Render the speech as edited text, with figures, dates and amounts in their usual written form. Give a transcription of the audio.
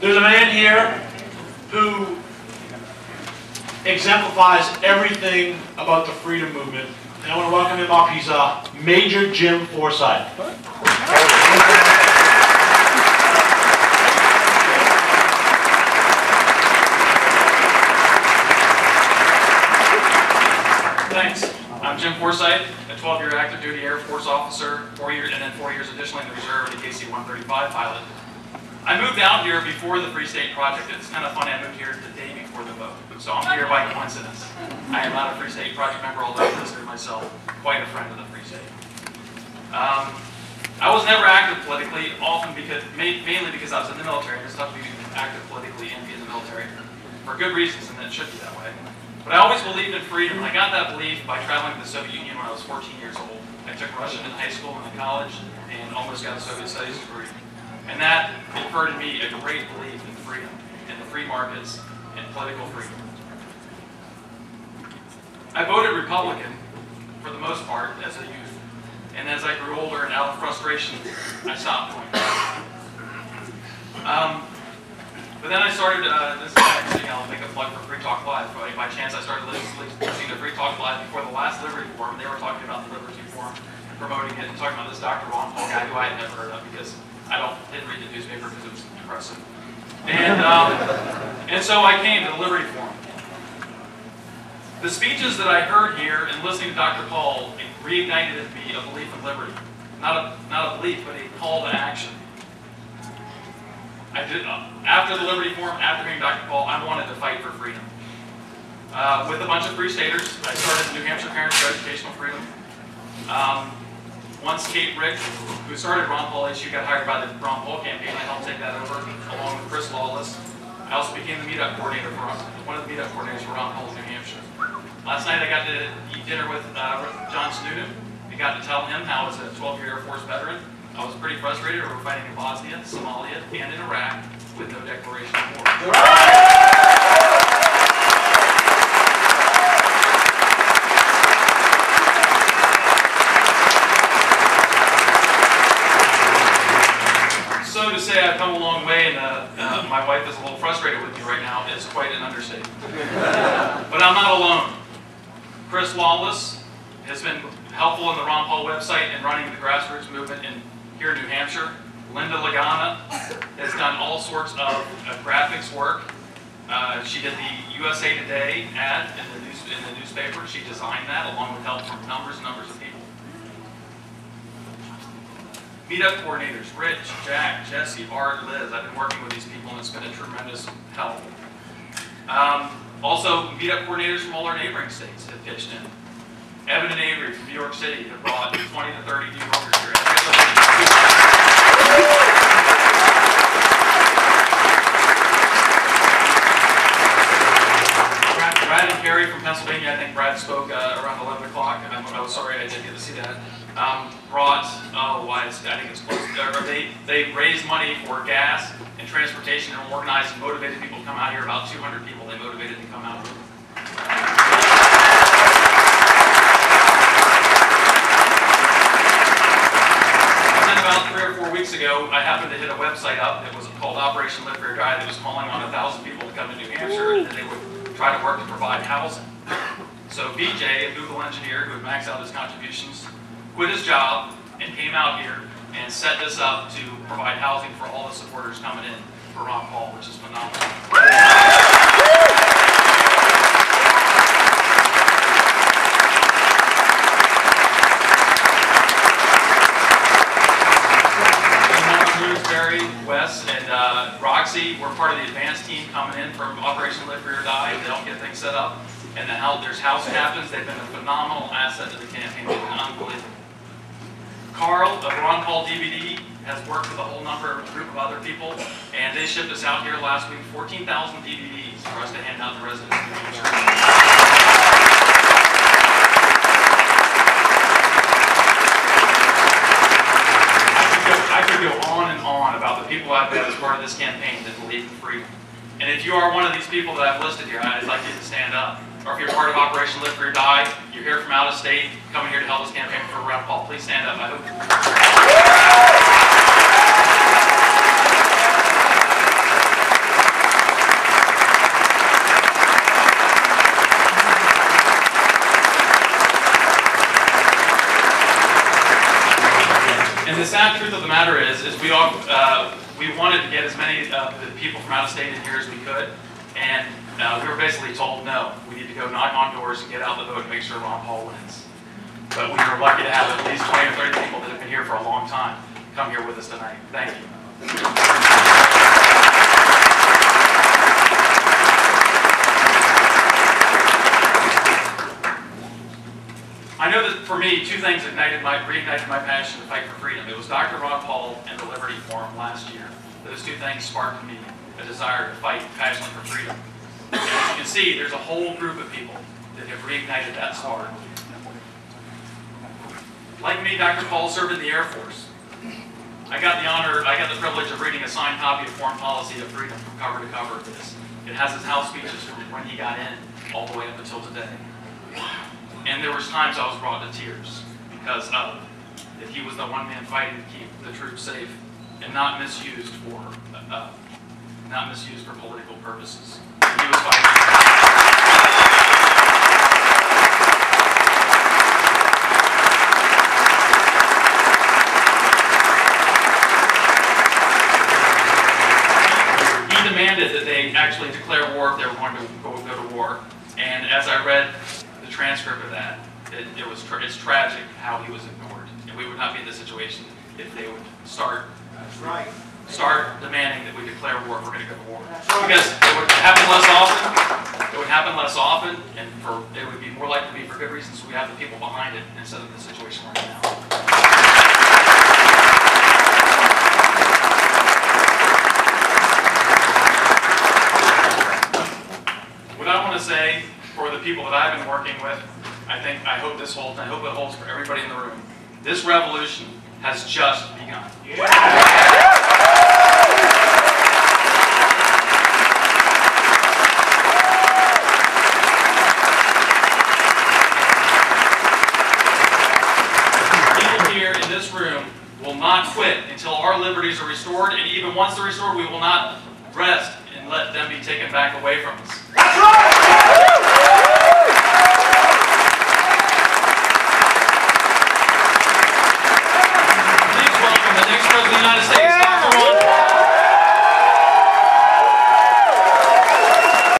There's a man here who exemplifies everything about the freedom movement. And I want to welcome him up. He's Major Jim Forsyth. Thanks. I'm Jim Forsyth, a 12-year active duty Air Force officer, 4 years, and then 4 years additionally in the reserve and a KC-135 pilot. I moved out here before the Free State Project. It's kind of funny, I moved here the day before the vote, so I'm here by coincidence. I am not a Free State Project member, although I consider myself quite a friend of the Free State. I was never active politically, often because, mainly because I was in the military, and it's tough to be active politically and be in the military, for good reasons, and it should be that way. But I always believed in freedom. I got that belief by traveling to the Soviet Union when I was 14 years old. I took Russian in high school and in college, and almost got a Soviet studies degree. And that inferred in me a great belief in freedom, in the free markets, and political freedom. I voted Republican, for the most part, as a youth. And as I grew older and out of frustration, I stopped going. But then I started, this is actually, I'll make a plug for Free Talk Live. By chance, I started listening to Free Talk Live before the last Liberty Forum. They were talking about the Liberty Forum, promoting it, and talking about this Dr. Ron Paul guy who I had never heard of because I didn't read the newspaper because it was depressing. And so I came to the Liberty Forum. The speeches that I heard here and listening to Dr. Paul reignited in me a belief in liberty. Not a belief, but a call to action. I did, after the Liberty Forum, after hearing Dr. Paul, I wanted to fight for freedom. With a bunch of Free Staters, I started the New Hampshire Parents for Educational Freedom. Once Kate Rick, who started Ron Paul issue, got hired by the Ron Paul campaign, I helped take that over, along with Chris Lawless. I also became the meetup coordinator for one of the meetup coordinators for Ron Paul in New Hampshire. Last night I got to eat dinner with John Snowden. I got to tell him how, as a 12-year Air Force veteran, I was pretty frustrated over fighting in Bosnia, Somalia, and in Iraq with no declaration of war. So to say I've come a long way and my wife is a little frustrated with me right now is quite an understatement. But I'm not alone. Chris Lawless has been helpful in the Ron Paul website and running the grassroots movement here in New Hampshire. Linda Lagana has done all sorts of graphics work. She did the USA Today ad in the newspaper. She designed that along with help from numbers and numbers of people. Meetup coordinators, Rich, Jack, Jesse, Art, Liz. I've been working with these people and it's been a tremendous help. Also, meetup coordinators from all our neighboring states have pitched in. Evan and Avery from New York City have brought 20 to 30 new workers here. Brad and Carrie from Pennsylvania, I think Brad spoke around 11 o'clock. I was sorry I didn't get to see that. Brought, I think it's close. They raised money for gas and transportation and organized and motivated people to come out here. About 200 people they motivated to come out here. About 3 or 4 weeks ago, I happened to hit a website up that was called Operation Live for Your Guy that was calling on 1,000 people to come to New Hampshire and they would try to work to provide housing. So BJ, a Google engineer who had maxed out his contributions, quit his job and came out here and set this up to provide housing for all the supporters coming in for Ron Paul, which is phenomenal. Wes and Roxy, we're part of the advanced team coming in from Operation Live for Your Die to help get things set up. And there's house captains. They've been a phenomenal asset to the campaign. They've been unbelievable. Carl of Ron Paul DVD has worked with a whole group of other people, and they shipped us out here last week 14,000 DVDs for us to hand out to residents of New Hampshire. I could go on and on about the people I've met as part of this campaign that believe in freedom. And if you are one of these people that I've listed here, I'd like you to stand up. Or if you're part of Operation Live for Your Die, you're here from out of state, coming here to help this campaign for Ron Paul, please stand up. I hope. we wanted to get as many of the people from out of state in here as we could, and we were basically told, no, we need to go knock on doors and get out the vote and make sure Ron Paul wins. But we were lucky to have at least 20 or 30 people that have been here for a long time come here with us tonight. Thank you. I know that for me, two things reignited my passion to fight for freedom. It was Dr. Ron Paul and the Liberty Forum last year. Those two things sparked in me a desire to fight passionately for freedom. And as you can see, there's a whole group of people that have reignited that spark. Like me, Dr. Paul served in the Air Force. I got the privilege of reading a signed copy of Foreign Policy of Freedom from cover to cover of this. It has his house speeches from when he got in all the way up until today. And there was times I was brought to tears because of that he was the one man fighting to keep the troops safe and not misused for political purposes. He was fighting. He demanded that they actually declare war if they were going to go to war. And as I read the transcript of that, it's tragic how he was ignored. And we would not be in this situation if they would start demanding that we declare war if we're going to go to war. Because it would happen less often. It would happen less often, and it would be more likely to be for good reasons. So we have the people behind it instead of the situation we're in now. What I want to say for the people that I've been working with, I hope this holds, and I hope it holds for everybody in the room. This revolution has just begun. People here in this room will not quit until our liberties are restored, and even once they're restored, we will not rest and let them be taken back away from us. That's right!